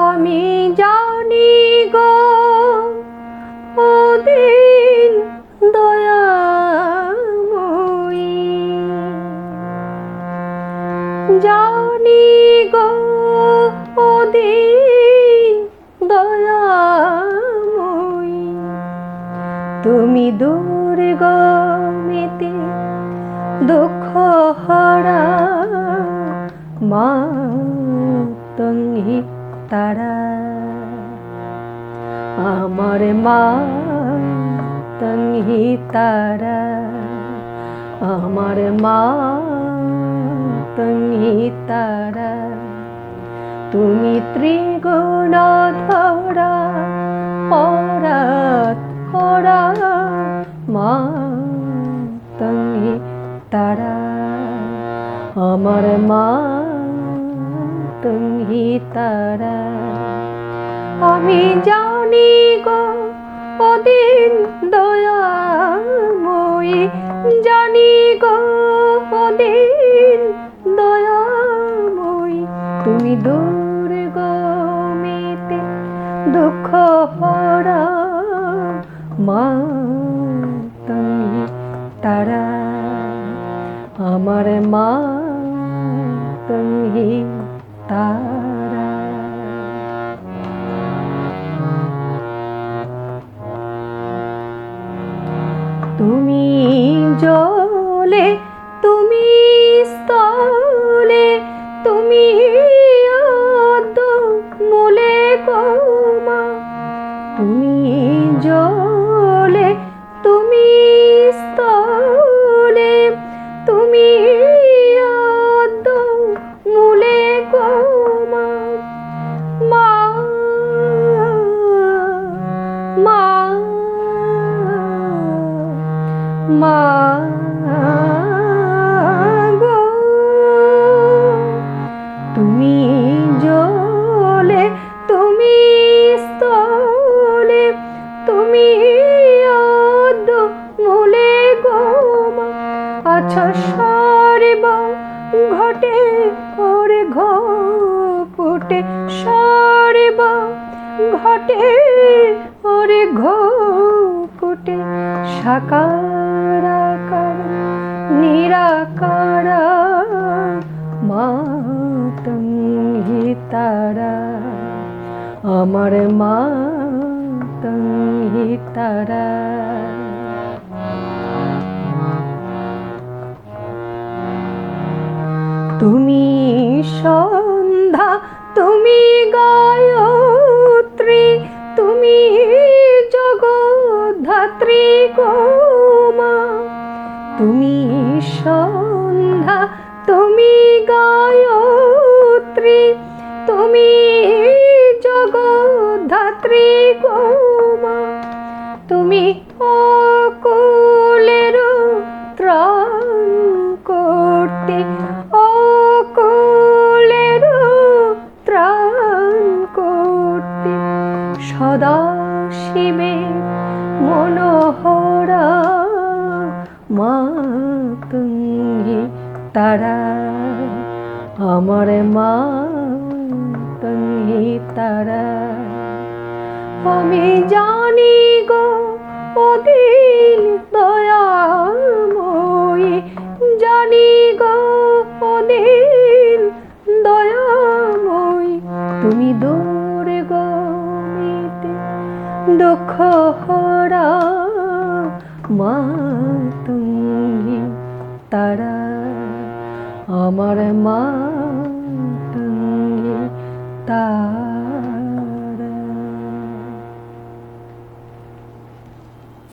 আমি জানি গো ওদিন দয়াময়ী, জানি গো ওদিন দয়াময়ী, তুমি দুর্গমেতে দুঃখ হরা মাতঙ্গী তারা, আমার মাতঙ্গী তারা, আমার মাতঙ্গী তারা, তুমি ত্রিগুণধরা পরাৎ পরা মাতঙ্গী তারা, আমার মাতঙ্গী তারা। আমি জানি গো ওদিন দয়াময়ী, জানি গো ওদিন দয়াময়ী, তুমি দুর্গমেতে দুঃখ হরা মাতঙ্গী তারা, আমার মাতঙ্গী তারা। তুমি জলে, তুমি স্থলে, তুমি মূলে গো মা, তুমি জলে, তুমি স্থলে, তুমি মূলে গো মা, মা মা মা গো, তুমি জলে, তুমি স্থলে, তুমি মূলে গো মা, আচ্ছা সর্ব ঘটে ওরে ঘটে, সর্ব ঘটে ওরে ঘটে, সাকার আকার নিরাকার মাতঙ্গী তারা, আমার মাতঙ্গী তারা। তুমি সন্ধ্যা, তুমি গায়ত্রী, তুমি জগদ্ধাত্রী গো মা, তুমি সন্ধ্যা, তুমি গায়ত্রী, তুমি জগদ্ধাত্রী গো মা, তুমি অকুলের ত্রাণ করতে, অকুলের ত্রাণ করতে, সদা শিবে মনোহরা মাতঙ্গী তারা, আমার মাতঙ্গী তারা। আমি জানি গো ওদিন দয়াময়ী, জানি গো ওদিন দয়াময়ী, তুমি দুর্গমেতে দুঃখ হরা মাতঙ্গী তারা, আমার মাতঙ্গী তারা।